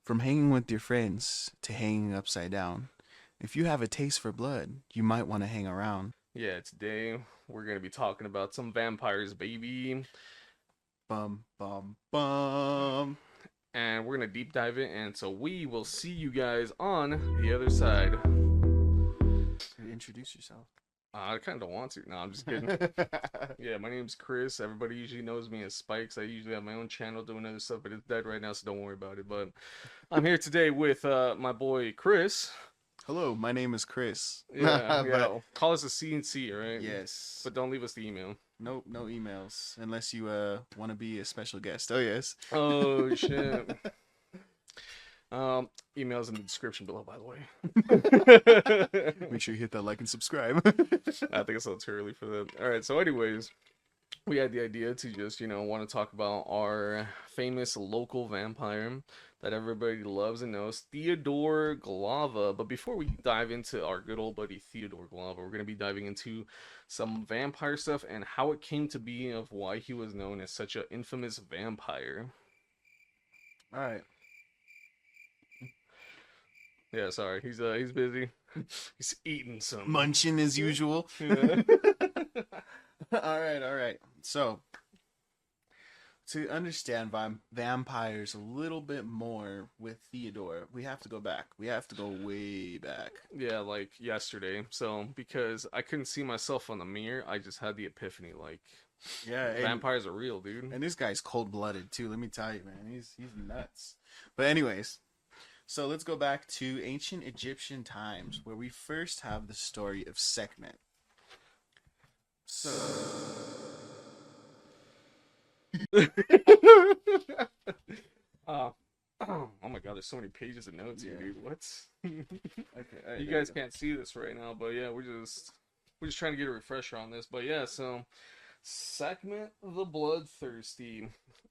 From hanging with your friends to hanging upside down. If you have a taste for blood, you might want to hang around. Yeah, today we're gonna be talking about some vampires, baby, Bum, bum, bum. and we're gonna deep dive it. And so we will see you guys on the other side. Introduce yourself. I kind of don't want to. No, I'm just kidding. Yeah, my name's Chris. Everybody usually knows me as Spikes. I usually have my own channel doing other stuff, but it's dead right now, so don't worry about it. But I'm here today with my boy Chris. Hello, my name is Chris. Yeah, But yeah. Call us a CNC, right? yes. But don't leave us the email. Nope, no emails unless you want to be a special guest. Oh yes. Oh shit. Emails in the description below, by the way. Make sure you hit that like and subscribe. I think it's a little too early for that. All right, so anyways, we had the idea to just, want to talk about our famous local vampire that everybody loves and knows, Theodore Glava. But before we dive into our good old buddy Theodore Glava, we're going to be diving into some vampire stuff and how it came to be of why he was known as such an infamous vampire. All right. Yeah, sorry. He's busy. He's eating some. Munching as usual. Yeah. All right. So, to understand vampires a little bit more with Theodore, we have to go back. We have to go way back. Yeah, like yesterday. So, because I couldn't see myself on the mirror, I just had the epiphany, like, Yeah, vampires are real, dude. and this guy's cold-blooded too. Let me tell you, man. He's nuts. But anyways, so let's go back to ancient Egyptian times, where we first have the story of Sekhmet. So, uh, oh my god, there's so many pages of notes here, Yeah. dude. What? okay, You guys can't see this right now, but yeah, we're just trying to get a refresher on this. But yeah, so Sekhmet the Bloodthirsty,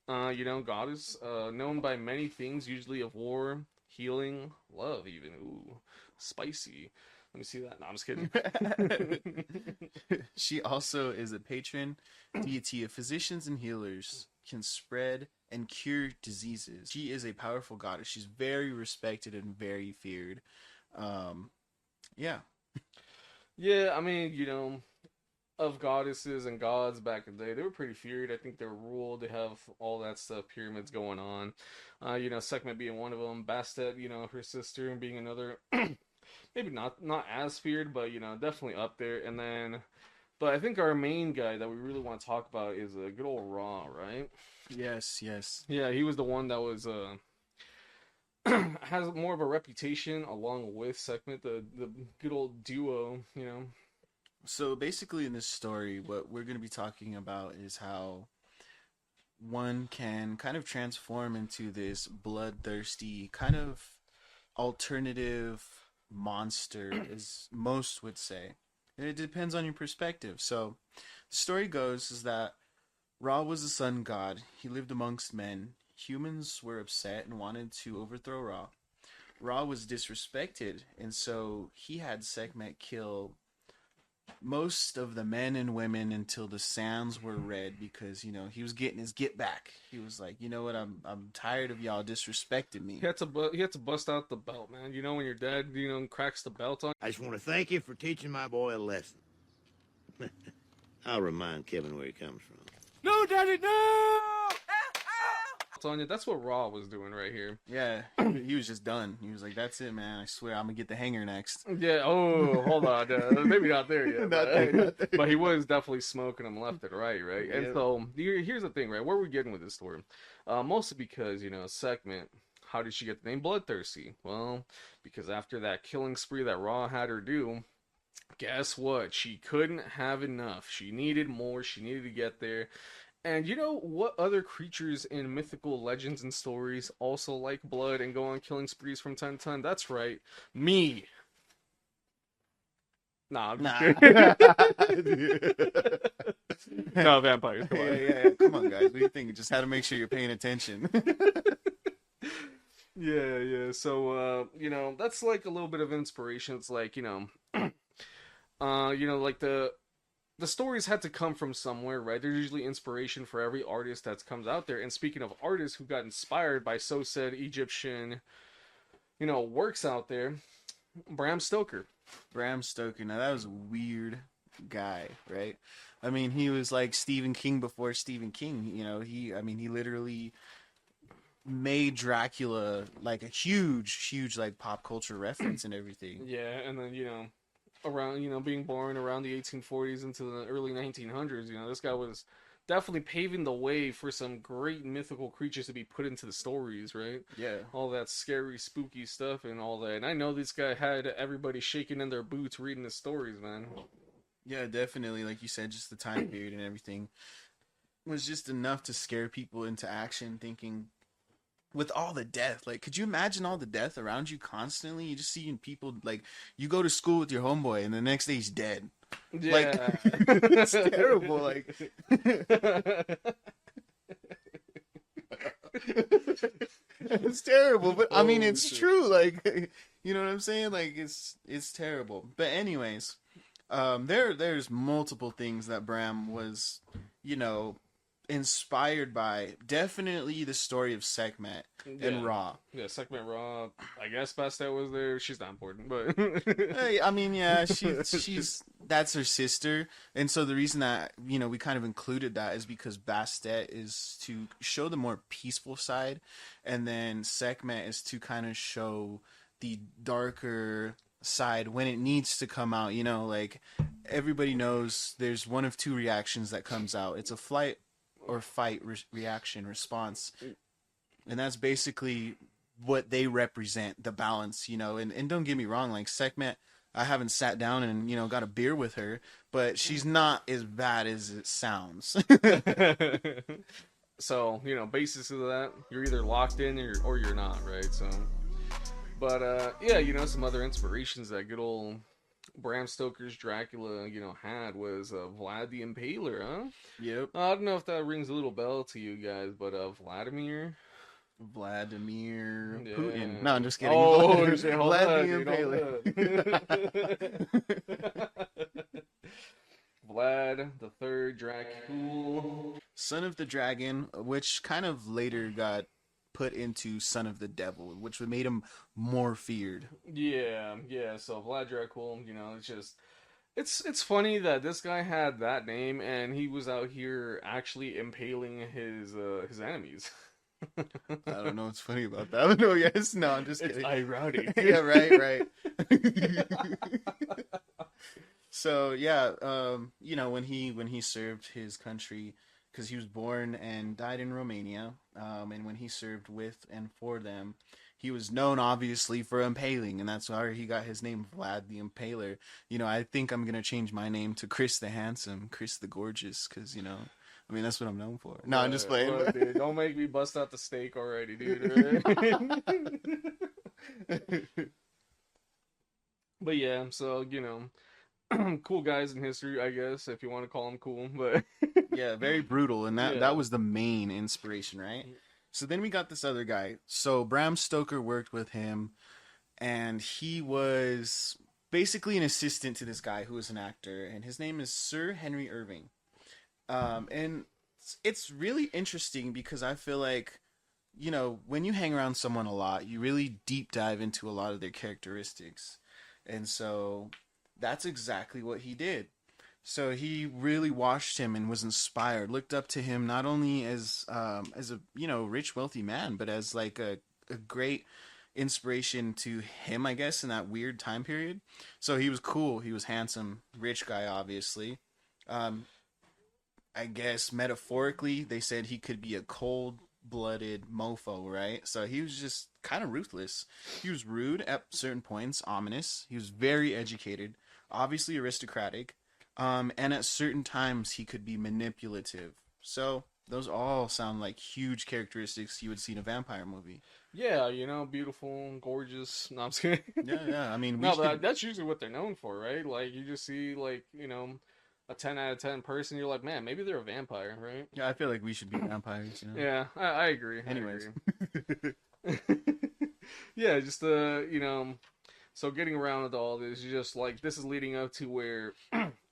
goddess, known by many things, usually of war, healing, love, even. Ooh, spicy. Let me see that. No, I'm just kidding. She also is a patron deity of physicians and healers, can spread and cure diseases. She is a powerful goddess. She's very respected and very feared. Yeah. Yeah, I mean, of goddesses and gods back in the day, they were pretty feared. I think they were ruled. They have all that stuff, pyramids going on. Sekhmet being one of them. Bastet, her sister, and being another. Maybe not as feared, but definitely up there. And then, but I think our main guy that we really want to talk about is a good old Ra, right? Yes, yes. Yeah, he was the one that was has more of a reputation along with Sekhmet, the good old duo. So basically in this story, what we're going to be talking about is how one can kind of transform into this bloodthirsty kind of alternative monster, as most would say. It depends on your perspective. So the story goes is that Ra was a sun god. He lived amongst men. Humans were upset and wanted to overthrow Ra. Ra was disrespected, and so he had Sekhmet kill most of the men and women until the sands were red because he was getting his get back. He was like, you know what, I'm tired of y'all disrespecting me. He had to bust out the belt, man. When your dad cracks the belt on. I just want to thank you for teaching my boy a lesson. I'll remind Kevin where he comes from. No, Daddy, no! On you. That's what Raw was doing right here. Yeah, he was just done. He was like, that's it, man. I swear I'm gonna get the hanger next. Yeah. Oh, hold on. Maybe not there yet. Not there. But he was definitely smoking them left and right, right? And Yeah. so here's the thing, right? Where are we getting with this story? Mostly because Sekhmet. How did she get the name Bloodthirsty? Well, because after that killing spree that Raw had her do, guess what? She couldn't have enough. She needed more. She needed to get there. And you know what other creatures in mythical legends and stories also like blood and go on killing sprees from time to time? That's right, me. Nah, I'm just kidding. No, vampires. Come on. Yeah. Come on, guys. What do you think? Just had to make sure you're paying attention. Yeah. So, that's like a little bit of inspiration. It's like, like the stories had to come from somewhere, right? There's usually inspiration for every artist that comes out there. And speaking of artists who got inspired by so said Egyptian, works out there, Bram Stoker. Bram Stoker. Now that was a weird guy, right? I mean, he was like Stephen King before Stephen King. He literally made Dracula like a huge like pop culture reference and everything. Yeah, and then around being born around the 1840s into the early 1900s, this guy was definitely paving the way for some great mythical creatures to be put into the stories, right? Yeah. All that scary, spooky stuff and all that. And I know this guy had everybody shaking in their boots reading the stories, man. Yeah, definitely. Like you said, just the time period and everything was just enough to scare people into action, thinking with all the death, like, could you imagine all the death around you constantly? You just seeing people, like, you go to school with your homeboy and the next day he's dead. Yeah. Like, it's terrible. Like, it's terrible, but I mean, it's true. Like, you know what I'm saying? Like, it's terrible. But anyways, there's multiple things that Bram was, inspired by. Definitely the story of Sekhmet and Ra. Yeah, Sekhmet Ra. I guess Bastet was there. She's not important, but Hey, I mean, yeah, she's that's her sister, and so the reason that we kind of included that is because Bastet is to show the more peaceful side, and then Sekhmet is to kind of show the darker side when it needs to come out. Like everybody knows, there's one of two reactions that comes out. It's a flight or fight reaction response, and that's basically what they represent, the balance. And don't get me wrong, like Sekhmet, I haven't sat down and got a beer with her, but she's not as bad as it sounds. So basis of that, you're either locked in or you're not, right? So but yeah, some other inspirations that good old Bram Stoker's Dracula, had was Vlad the Impaler, huh? Yep. I don't know if that rings a little bell to you guys, but Vladimir Putin. Yeah. No, I'm just kidding. Oh, Vlad the Impaler. Vlad the Third Dracul. Son of the Dragon, which kind of later got put into Son of the Devil, which made him more feared. Yeah. So Vlad Dracul, it's just it's funny that this guy had that name and he was out here actually impaling his enemies. I don't know what's funny about that. No, yes, no, I'm just kidding. It's ironic. Yeah, right. So yeah, when he served his country, because he was born and died in Romania, and when he served with and for them, he was known obviously for impaling, and that's why he got his name, Vlad the Impaler. I think I'm gonna change my name to Chris the Handsome, Chris the Gorgeous, because that's what I'm known for. No, I'm just playing. Look, dude, don't make me bust out the steak already, dude. But yeah, so cool guys in history, I guess, if you want to call them cool. But yeah, very brutal, and that was the main inspiration, right? So then we got this other guy. So Bram Stoker worked with him, and he was basically an assistant to this guy who was an actor, and his name is Sir Henry Irving. And it's really interesting because I feel like, when you hang around someone a lot, you really deep dive into a lot of their characteristics. And so that's exactly what he did. So he really watched him and was inspired, looked up to him not only as a rich, wealthy man, but as like a great inspiration to him, I guess, in that weird time period. So he was cool. He was handsome, rich guy, obviously. I guess metaphorically, they said he could be a cold-blooded mofo, right? So he was just kind of ruthless. He was rude at certain points, ominous. He was very educated, obviously aristocratic. And at certain times, he could be manipulative. So those all sound like huge characteristics you would see in a vampire movie. Yeah, beautiful, gorgeous. No, I'm just kidding. Yeah. I mean, but that's usually what they're known for, right? Like, you just see, like, a 10 out of 10 person, you're like, man, maybe they're a vampire, right? Yeah, I feel like we should be vampires, Yeah, I agree. Anyways. Yeah, just, so getting around with all this, just like, this is leading up to where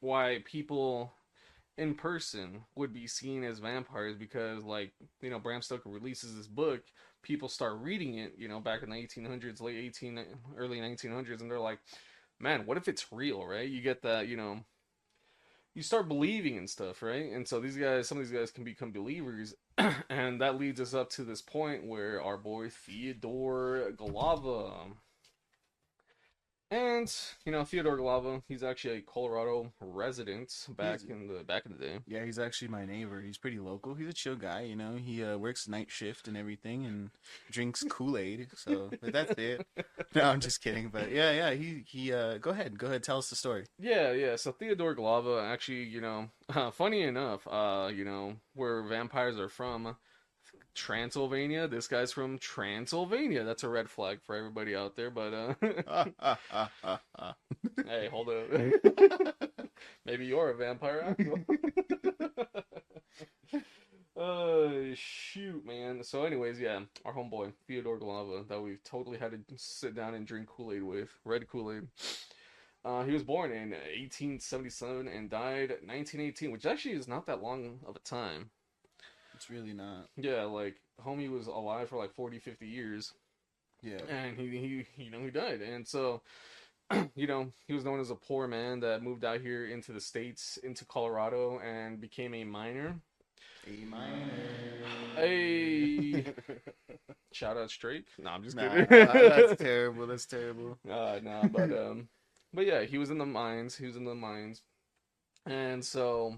why people in person would be seen as vampires, because, like, Bram Stoker releases this book, people start reading it, back in the 1800s, early 1900s, and they're like, man, what if it's real, right? You get that, you start believing in stuff, right? And so some of these guys can become believers, and that leads us up to this point where our boy Theodore Galava, and Theodore Galava, he's actually a Colorado resident He's back in the day. Yeah, he's actually my neighbor. He's pretty local. He's a chill guy, He works night shift and everything, and drinks Kool-Aid. So but that's it. No, I'm just kidding. But yeah. He. Go ahead. Tell us the story. Yeah. So Theodore Galava, actually, funny enough, where vampires are from, Transylvania. This guy's from Transylvania. That's a red flag for everybody out there. But hey, hold up. Maybe you're a vampire. Shoot, man. So, anyways, yeah, our homeboy Theodore Galava, that we totally had to sit down and drink Kool-Aid with, red Kool-Aid. He was born in 1877 and died 1918, which actually is not that long of a time. It's really not. Yeah, like, homie was alive for like 40, 50 years. Yeah. And he died. And so, he was known as a poor man that moved out here into the States, into Colorado, and became a miner. A miner. Hey. Shoutout Drake. No, I'm just Nah, kidding. that's terrible. That's terrible. Nah, but yeah, he was in the mines. And so,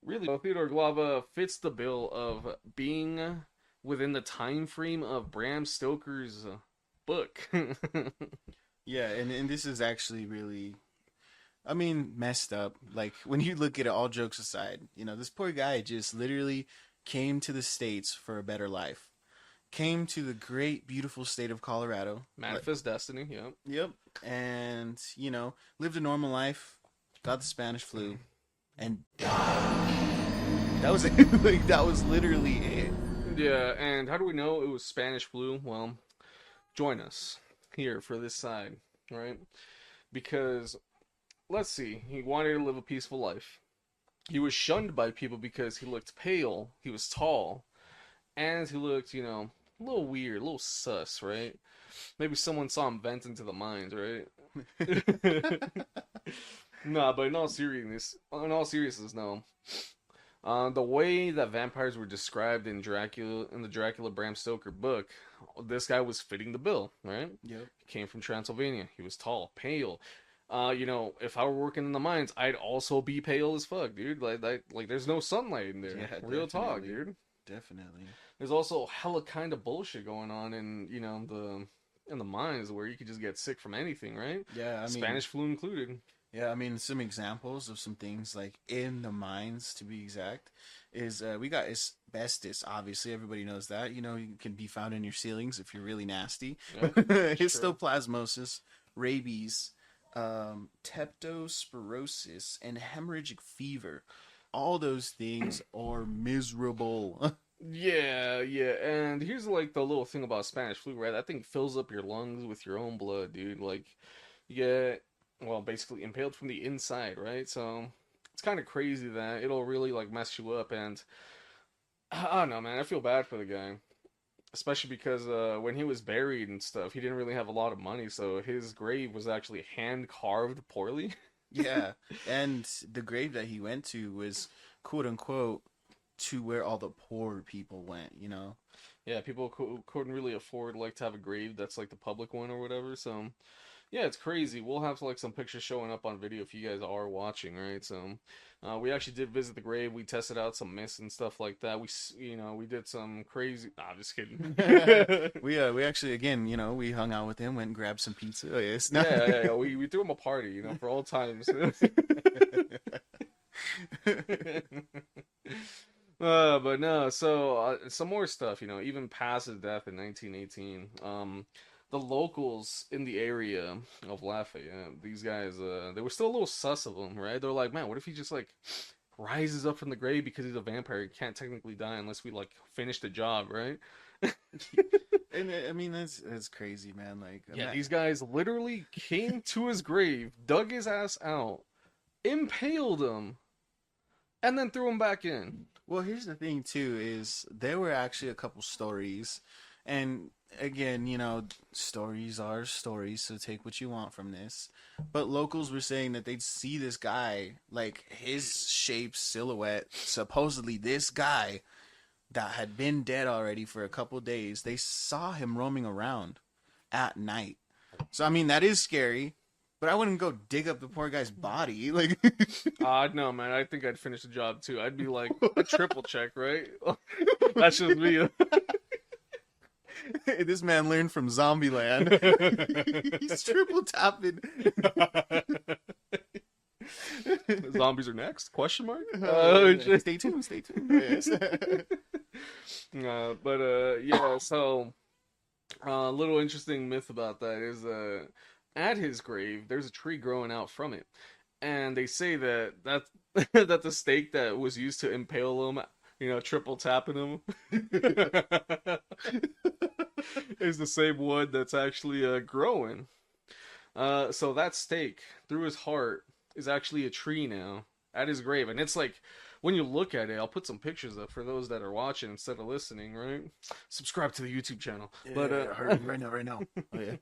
really, Theodore Galava fits the bill of being within the time frame of Bram Stoker's book. Yeah, and this is actually really, messed up. Like, when you look at it, all jokes aside, this poor guy just literally came to the States for a better life. Came to the great, beautiful state of Colorado. Manifest destiny, yep. Yep. And, lived a normal life, got the Spanish flu, and died. That was it. Like, that was literally it. Yeah, and how do we know it was Spanish flu? Well, join us here for this side, right? Because, let's see, he wanted to live a peaceful life. He was shunned by people because he looked pale, he was tall, and he looked, a little weird, a little sus, right? Maybe someone saw him vent into the mines, right? Nah, but in all seriousness, no. The way that vampires were described in the Dracula Bram Stoker book, this guy was fitting the bill, right? Yep. He came from Transylvania. He was tall, pale. If I were working in the mines, I'd also be pale as fuck, dude. Like there's no sunlight in there. Yeah, Real talk, dude. Definitely. There's also hella kind of bullshit going on in the mines where you could just get sick from anything, right? Yeah, Spanish flu included. Yeah, some examples of some things like in the mines, to be exact, is we got asbestos. Obviously, everybody knows that. You can be found in your ceilings if you're really nasty. Yeah, Histoplasmosis, rabies, teptospirosis, and hemorrhagic fever. All those things are miserable. Yeah, and here's like the little thing about Spanish flu, right? That thing fills up your lungs with your own blood, dude. Like, you get, well, basically impaled from the inside, right? So, it's kind of crazy that it'll really, like, mess you up, and I don't know, man, I feel bad for the guy. Especially because when he was buried and stuff, he didn't really have a lot of money, so his grave was actually hand-carved poorly. Yeah, and the grave that he went to was, quote-unquote, to where all the poor people went, Yeah, people couldn't really afford, like, to have a grave that's, like, the public one or whatever, so... Yeah, it's crazy. We'll have, like, some pictures showing up on video if you guys are watching, right? So, we actually did visit the grave. We tested out some myths and stuff like that. We did some crazy... Nah, I'm just kidding. We actually, again, we hung out with him, went and grabbed some pizza. Oh, yes. Yeah. We threw him a party, for old times. But no, so some more stuff, even past his death in 1918. The locals in the area of Lafayette, these guys, they were still a little sus of him, right? They're like, man, what if he just, like, rises up from the grave because he's a vampire? He can't technically die unless we, like, finish the job, right? And, that's crazy, man. Like, yeah, these guys literally came to his grave, dug his ass out, impaled him, and then threw him back in. Well, here's the thing too: is there were actually a couple stories, and again, stories are stories, so take what you want from this. But locals were saying that they'd see this guy, like his shape, silhouette. Supposedly, this guy that had been dead already for a couple days, they saw him roaming around at night. So I mean, that is scary. But I wouldn't go dig up the poor guy's body. Like, No, man. I think I'd finish the job too. I'd be like a triple check, right? That's just me. this man learned from Zombieland. He's triple tapping. Zombies are next? Question mark? Stay tuned. Stay tuned. Yes. Yeah. So, a little interesting myth about that is at his grave, there's a tree growing out from it, and they say that that the stake that was used to impale him, triple tapping him, is the same one that's actually growing. So that stake through his heart is actually a tree now at his grave, and it's like, when you look at it, I'll put some pictures up for those that are watching instead of listening, right? Subscribe to the YouTube channel. Yeah, but right now. Oh, yeah.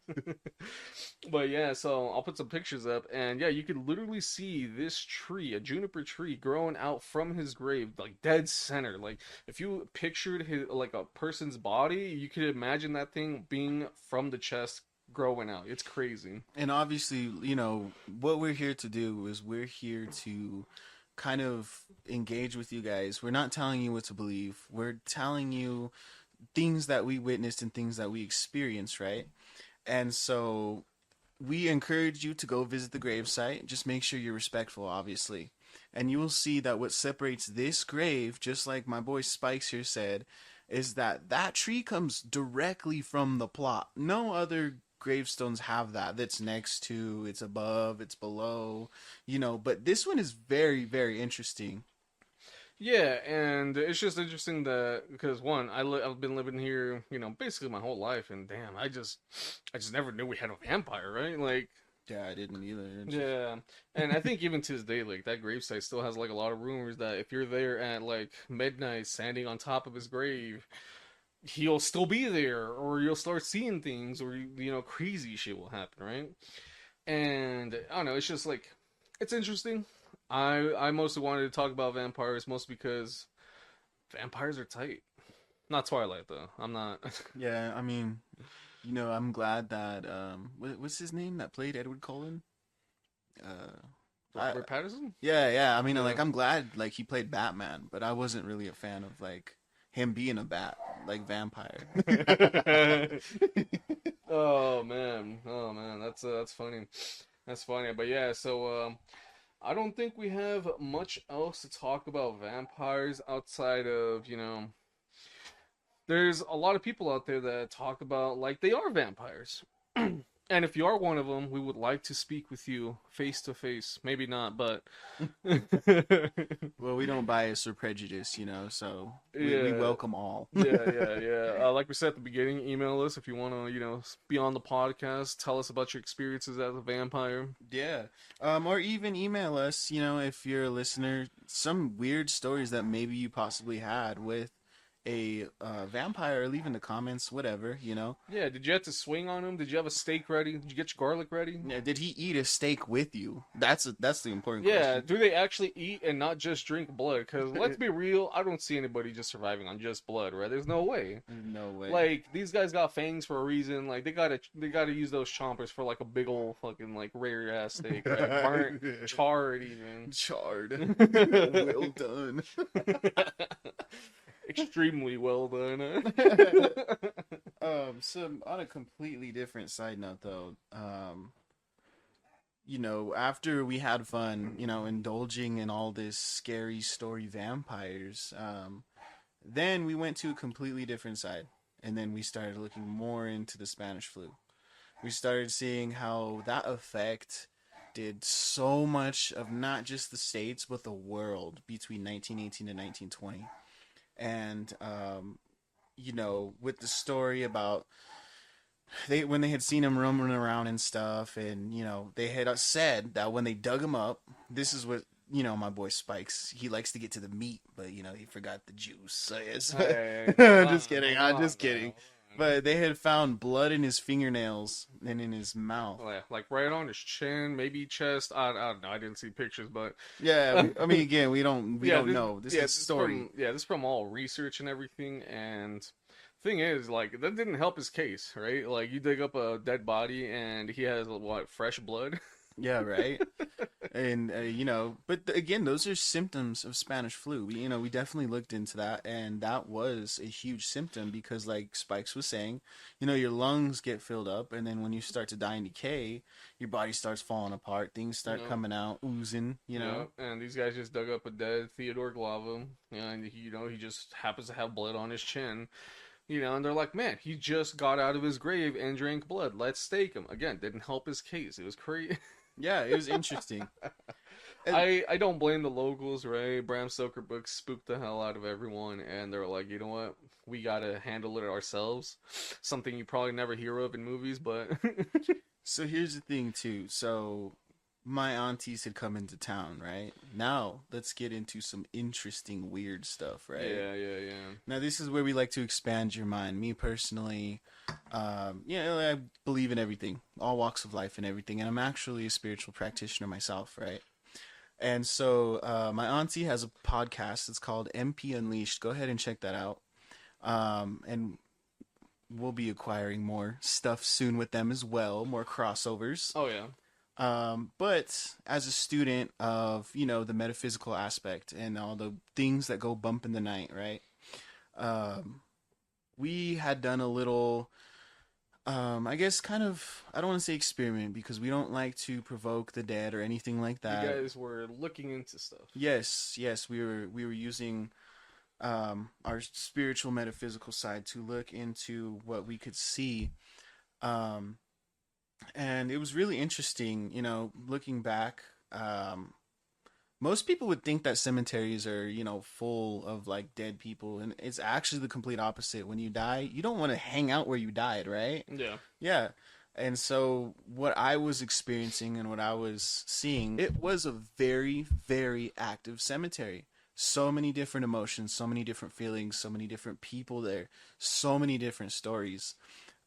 But yeah, so I'll put some pictures up, and yeah, you could literally see this tree, a juniper tree, growing out from his grave, like dead center. Like if you pictured his like a person's body, you could imagine that thing being from the chest growing out. It's crazy. And obviously, what we're here to do is we're here to kind of engage with you guys. We're not telling you what to believe. We're telling you things that we witnessed and things that we experienced, right? And so we encourage you to go visit the gravesite. Just make sure you're respectful, obviously. And you will see that what separates this grave, just like my boy Spikes here said, is that tree comes directly from the plot. No other gravestones have that. That's next to, it's above, it's below, but this one is very, very interesting. Yeah, and it's just interesting that because one, I've been living here, basically my whole life, and damn, I just never knew we had a vampire, right? Like, Yeah, I didn't either. yeah, and I think even to this day, like that gravesite still has like a lot of rumors that if you're there at like midnight, standing on top of his grave, he'll still be there, or you'll start seeing things, or crazy shit will happen, right? And I don't know, it's just like it's interesting. I mostly wanted to talk about vampires, mostly because vampires are tight. Not Twilight though. I'm not. Yeah, I mean, I'm glad that what's his name that played Edward Cullen? Robert Pattinson. Yeah. I mean, Yeah. like I'm glad like he played Batman, but I wasn't really a fan of like him being a vampire. Oh man, that's funny. That's funny. But yeah, so I don't think we have much else to talk about vampires outside of, there's a lot of people out there that talk about like they are vampires. And if you are one of them, we would like to speak with you face to face. Maybe not, but Well, we don't bias or prejudice, so we Yeah. welcome all. yeah. Like we said at the beginning, email us if you want to, be on the podcast. Tell us about your experiences as a vampire. Yeah. Or even email us, if you're a listener, some weird stories that maybe you possibly had with a vampire. Leave in the comments, whatever, Yeah, did you have to swing on him? Did you have a steak ready? Did you get your garlic ready? Yeah, did he eat a steak with you? That's the important Yeah, question. do they actually eat and not just drink blood? Because let's be real, I don't see anybody just surviving on just blood, right? There's no way. No way. Like these guys got fangs for a reason. Like they gotta use those chompers for like a big old fucking like rare ass steak, right? Burnt, charred even. Charred. Well done. Extremely well done. So on a completely different side note though, after we had fun, indulging in all this scary story vampires, then we went to a completely different side. And then we started looking more into the Spanish flu. We started seeing how that effect did so much of not just the States, but the world between 1918 and 1920. And, with the story about when they had seen him roaming around and stuff, and they had said that when they dug him up, this is what my boy Spikes. He likes to get to the meat, but he forgot the juice. So yes, Hey, hold just on, kidding. hold I'm on just now, kidding. hold on. But they had found blood in his fingernails and in his mouth. Oh, yeah, like right on his chin, maybe chest. I don't know. I didn't see pictures, but Yeah, I mean, again, we don't know. This is story. this is from all research and everything. And thing is, like, that didn't help his case, right? Like, you dig up a dead body and he has what, fresh blood. Yeah, right. And but again, those are symptoms of Spanish flu. We definitely looked into that, and that was a huge symptom because, like Spikes was saying, your lungs get filled up, and then when you start to die and decay, your body starts falling apart. Things You start know, coming out, oozing. yeah. And these guys just dug up a dead Theodore Glava, and he just happens to have blood on his chin. And they're like, man, he just got out of his grave and drank blood. Let's stake him. Again, didn't help his case. It was crazy. Yeah, it was interesting. And I don't blame the locals, right? Bram Stoker books spooked the hell out of everyone, and they're like, you know what? We gotta handle it ourselves. Something you probably never hear of in movies, but so here's the thing too. So my aunties had come into town, right? Now let's get into some interesting, weird stuff, right? yeah. Now this is where we like to expand your mind. Me personally, I believe in everything, all walks of life and everything, and I'm actually a spiritual practitioner myself, right? And so my auntie has a podcast. It's called MP Unleashed. Go ahead and check that out. And we'll be acquiring more stuff soon with them as well, more crossovers. Oh yeah. But as a student of, the metaphysical aspect and all the things that go bump in the night, right? We had done a little, I guess kind of, I don't want to say experiment because we don't like to provoke the dead or anything like You that. guys were looking into stuff. Yes, we were using our spiritual metaphysical side to look into what we could see. Um, and it was really interesting, looking back. Most people would think that cemeteries are, full of like dead people, and it's actually the complete opposite. When you die, you don't want to hang out where you died, right? Yeah. Yeah. And so what I was experiencing and what I was seeing, it was a very, very active cemetery. So many different emotions, so many different feelings, so many different people there, so many different stories.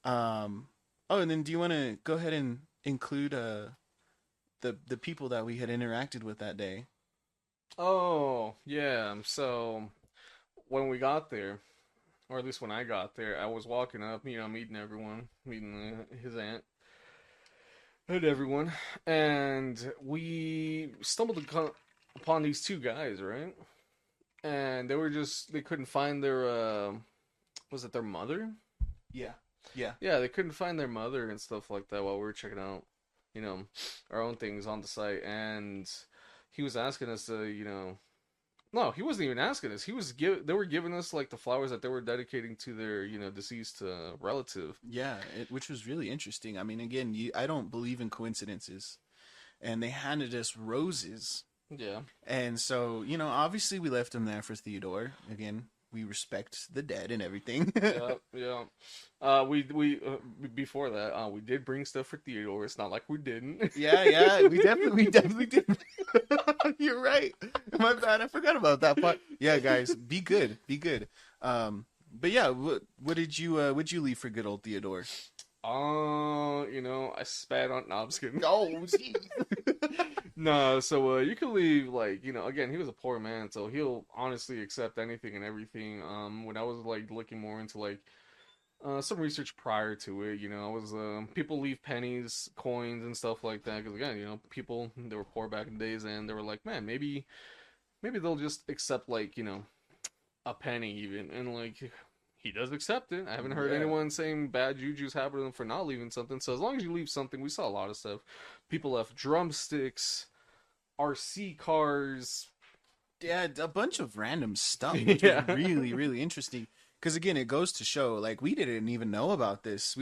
Oh, and then do you want to go ahead and include the people that we had interacted with that day? Oh yeah. So when we got there, or at least when I got there, I was walking up, meeting everyone, meeting his aunt and everyone, and we stumbled upon these two guys, right? And they couldn't find their was it their mother? Yeah. Yeah. Yeah, they couldn't find their mother and stuff like that while we were checking out, our own things on the site. And he was asking us to, no, he wasn't even asking us. They were giving us like the flowers that they were dedicating to their, deceased relative. Yeah, which was really interesting. I mean, again, I don't believe in coincidences. And they handed us roses. Yeah. And so, obviously we left them there for Theodore. Again, we respect the dead and everything. Yeah. We before that, we did bring stuff for Theodore. It's not like we didn't. Yeah, we definitely did. You're right. My bad. I forgot about that part. Yeah, guys, be good. But yeah, what did you leave for good old Theodore? I spat on. No, I'm just kidding. Oh, jeez. No, so you can leave like again, he was a poor man, so he'll honestly accept anything and everything. When I was like looking more into like some research prior to it, I was people leave pennies, coins, and stuff like that because again, people they were poor back in the days, and they were like, man, maybe they'll just accept like a penny even, and like he does accept it. I haven't heard anyone saying bad juju's happened to them for not leaving something. So as long as you leave something, we saw a lot of stuff. People left drumsticks, RC cars. Yeah, a bunch of random stuff, which was really, really interesting. Because again, it goes to show, like, we didn't even know about this.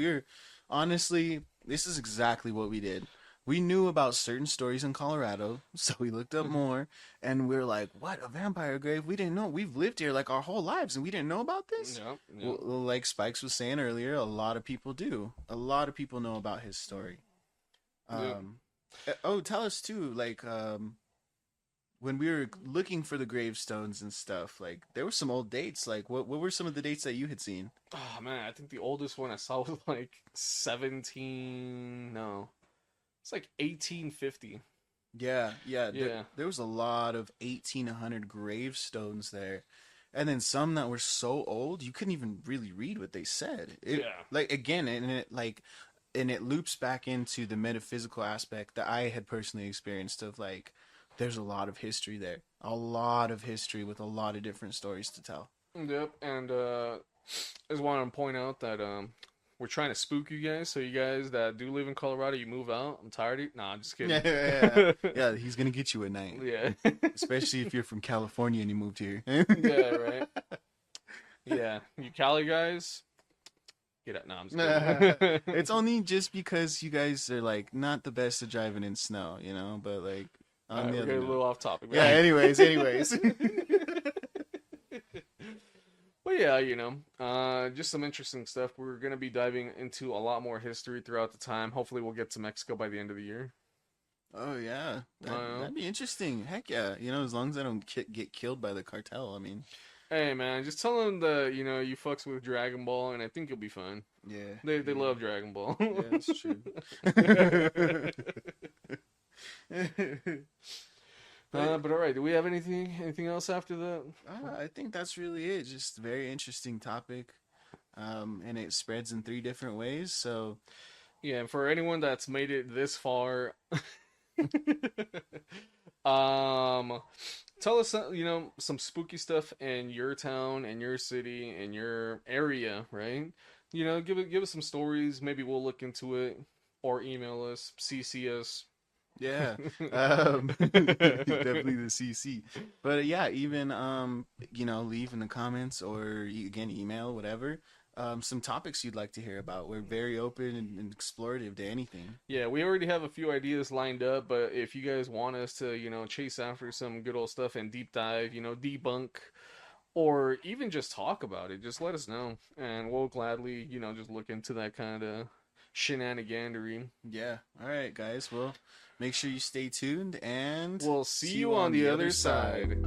Honestly, this is exactly what we did. we knew about certain stories in Colorado, so we looked up more, and we were like, "What, a vampire grave? We didn't know. We've lived here like our whole lives, and we didn't know about this." Yep, Well, yep. like Spikes was saying earlier, a lot of people do. A lot of people know about his story. Yep. Oh, tell us too, like when we were looking for the gravestones and stuff, like there were some old dates. Like what were some of the dates that you had seen? Oh man, I think the oldest one I saw was like 17. No, it's like 1850. Yeah, yeah. Yeah, There was a lot of 1800 gravestones there, and then some that were so old you couldn't even really read what they said. It yeah. like again, and it loops back into the metaphysical aspect that I had personally experienced of like, there's a lot of history there, a lot of history with a lot of different stories to tell. Yep, and I just want to point out that we're trying to spook you guys, so you guys that do live in Colorado, you move out. I'm tired of you. Nah, I'm just Yeah, kidding. yeah, yeah. He's gonna get you at night, Yeah. especially if you're from California and you moved here. Yeah, right. Yeah, you Cali guys, get out. Nah, I'm just kidding. It's only just because you guys are like not the best at driving in snow, you know. But like All on right, the we're other getting a note, little off topic. yeah. Anyways. Well, yeah, just some interesting stuff. We're gonna be diving into a lot more history throughout the time. Hopefully, we'll get to Mexico by the end of the year. Oh yeah, Uh, that'd be interesting. Heck yeah, you know, as long as I don't get killed by the cartel. I mean, hey, man, just tell them that you fucks with Dragon Ball, and I think you'll be fine. yeah, They yeah, love Dragon Ball. yeah, that's true. But all right, do we have anything else after that? I think that's really it. Just a very interesting topic, and it spreads in three different ways. So Yeah, and for anyone that's made it this far, um, tell us some spooky stuff in your town, in your city, in your area, right? Give us some stories. Maybe we'll look into it, or email us, CC us. yeah, definitely the CC. But yeah, even leave in the comments or again email whatever. Some topics you'd like to hear about. We're very open and explorative to anything. Yeah, we already have a few ideas lined up, but if you guys want us to, chase after some good old stuff and deep dive, debunk, or even just talk about it, just let us know, and we'll gladly, just look into that kind of shenaniganery. Yeah. All right, guys. Well, make sure you stay tuned and We'll see you on the other side.